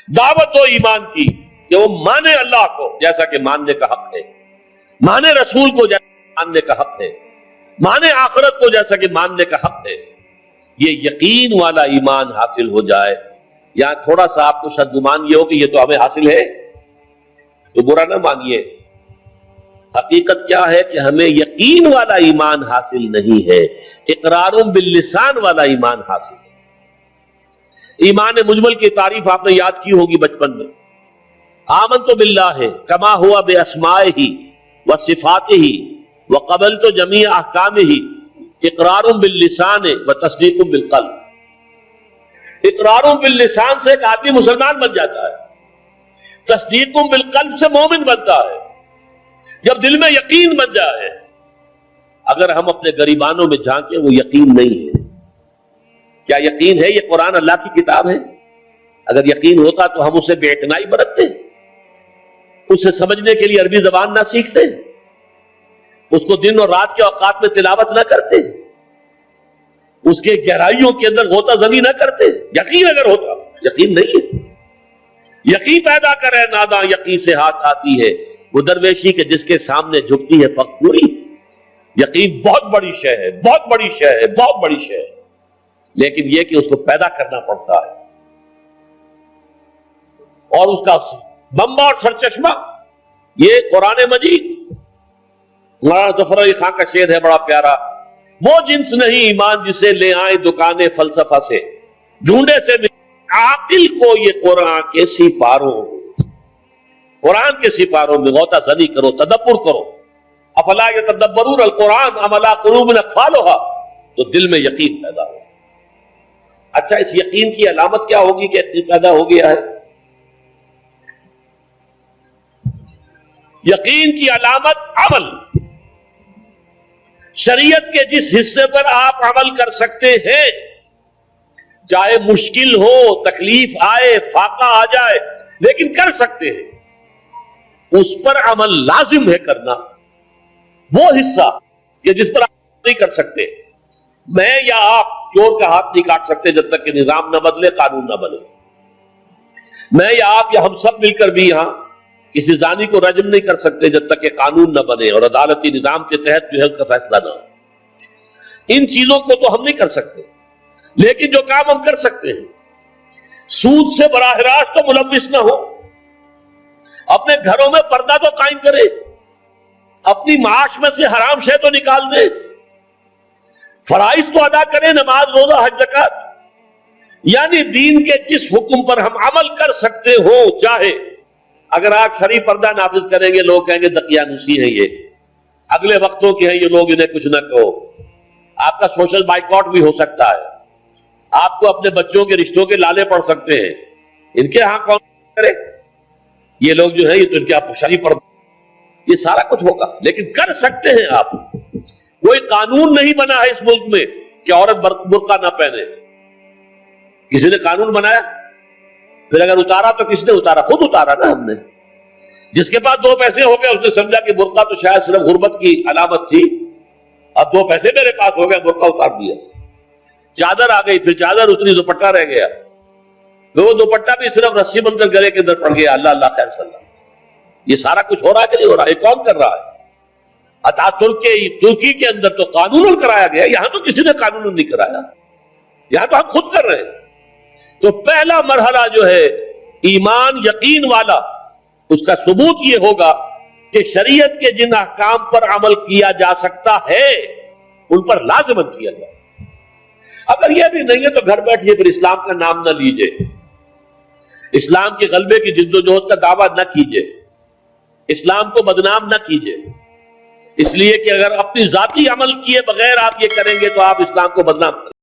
دعوت دو ایمان کی کہ وہ مانے اللہ کو جیسا کہ ماننے کا حق ہے، مانے رسول کو جیسا ماننے کا حق ہے، مانے آخرت کو جیسا کہ ماننے کا حق ہے. یہ یقین والا ایمان حاصل ہو جائے. یا تھوڑا سا آپ کو شد گمان یہ ہو کہ یہ تو ہمیں حاصل ہے تو برا نہ مانیے. حقیقت کیا ہے کہ ہمیں یقین والا ایمان حاصل نہیں ہے، اقرار باللسان والا ایمان حاصل ہے. ایمان مجمل کی تعریف آپ نے یاد کی ہوگی بچپن میں. آمنت باللہ کما ہوا باسمائہ وصفاتہ وقبلت جمیع احکامہ اقرار باللسان وتصدیق بالقلب. اقرار باللسان سے ایک آدمی مسلمان بن جاتا ہے، تصدیق بالقلب سے مومن بنتا ہے. جب دل میں یقین بن جائے، اگر ہم اپنے گریبانوں میں جھانکیں وہ یقین نہیں ہے. کیا یقین ہے یہ قرآن اللہ کی کتاب ہے؟ اگر یقین ہوتا تو ہم اسے بے اعتنائی برتتے، اسے سمجھنے کے لیے عربی زبان نہ سیکھتے، اس کو دن اور رات کے اوقات میں تلاوت نہ کرتے، اس کے گہرائیوں کے اندر غوطہ زنی نہ کرتے. یقین اگر ہوتا، یقین نہیں ہے. یقین پیدا کرے ناداں یقین سے ہاتھ آتی ہے، وہ درویشی کے جس کے سامنے جھکتی ہے فقوری. یقین بہت بڑی شے ہے، بہت بڑی شے ہے، بہت بڑی شے ہے، لیکن یہ کہ اس کو پیدا کرنا پڑتا ہے. اور اس کا بمبا اور سرچشمہ یہ قرآن مجید. مولانا ظفر علی خان کا شعر ہے بڑا پیارا. وہ جنس نہیں ایمان جسے لے آئے دکانیں فلسفہ سے، ڈھونڈے سے عاقل کو یہ قرآن کے سپاروں. قرآن کے سپاروں میں غوطہ زنی کرو، تدبر کرو. افلا یتدبرون القرآن ام علی قلوب اقفالھا، تو دل میں یقین پیدا ہو. اچھا، اس یقین کی علامت کیا ہوگی کہ یقین پیدا ہو گیا ہے؟ یقین کی علامت عمل. شریعت کے جس حصے پر آپ عمل کر سکتے ہیں، چاہے مشکل ہو، تکلیف آئے، فاقہ آ جائے، لیکن کر سکتے ہیں، اس پر عمل لازم ہے کرنا. وہ حصہ کہ جس پر آپ نہیں کر سکتے، میں یا آپ چور کا ہاتھ نہیں کاٹ سکتے جب تک کہ نظام نہ بدلے، قانون نہ بنے. میں یا آپ یا ہم سب مل کر بھی یہاں کسی زانی کو رجم نہیں کر سکتے جب تک کہ قانون نہ بنے اور عدالتی نظام کے تحت جو ہے اس کا فیصلہ نہ ہو. ان چیزوں کو تو ہم نہیں کر سکتے، لیکن جو کام ہم کر سکتے ہیں، سود سے براہ راست تو ملوث نہ ہو، اپنے گھروں میں پردہ تو قائم کرے، اپنی معاش میں سے حرام شے تو نکال دے، فرائض تو ادا کرے، نماز، روزہ، حج، زکات. یعنی دین کے جس حکم پر ہم عمل کر سکتے ہو، چاہے اگر آپ شرعی پردہ نافذ کریں گے لوگ کہیں گے دقیانوسی ہیں، یہ اگلے وقتوں کے ہیں، یہ لوگ انہیں کچھ نہ کہو. آپ کا سوشل بائیکاٹ بھی ہو سکتا ہے، آپ کو اپنے بچوں کے رشتوں کے لالے پڑ سکتے ہیں. ان کے ہاں کون کرے؟ یہ لوگ جو ہے یہ تو ان کے آپ شرعی پردہ، یہ سارا کچھ ہوگا، لیکن کر سکتے ہیں آپ. کوئی قانون نہیں بنا ہے اس ملک میں کہ عورت برقع نہ پہنے. کسی نے قانون بنایا؟ پھر اگر اتارا تو کس نے اتارا؟ خود اتارا نا ہم نے. جس کے پاس دو پیسے ہو گئے اس نے سمجھا کہ برقع تو شاید صرف غربت کی علامت تھی، اب دو پیسے میرے پاس ہو گئے، برقع اتار دیا. چادر آ گئی، پھر چادر اتری، دوپٹہ رہ گیا، پھر وہ دوپٹہ بھی صرف رسی بن کر گلے کے اندر پڑ گیا. اللہ اللہ خیر صلی اللہ. یہ سارا کچھ ہو رہا ہے کہ نہیں ہو رہا؟ یہ کون کر رہا ہے؟ ترکی کے اندر تو قانون کرایا گیا، یہاں تو کسی نے قانون نہیں کرایا، یہاں تو ہم خود کر رہے ہیں. تو پہلا مرحلہ جو ہے ایمان یقین والا، اس کا ثبوت یہ ہوگا کہ شریعت کے جن احکام پر عمل کیا جا سکتا ہے ان پر لازماً کیا جائے. اگر یہ بھی نہیں ہے تو گھر بیٹھیے، پھر اسلام کا نام نہ لیجئے، اسلام کے غلبے کی جد و جہد کا دعویٰ نہ کیجئے، اسلام کو بدنام نہ کیجئے. اس لیے کہ اگر اپنی ذاتی عمل کیے بغیر آپ یہ کریں گے تو آپ اسلام کو بدنام کریں.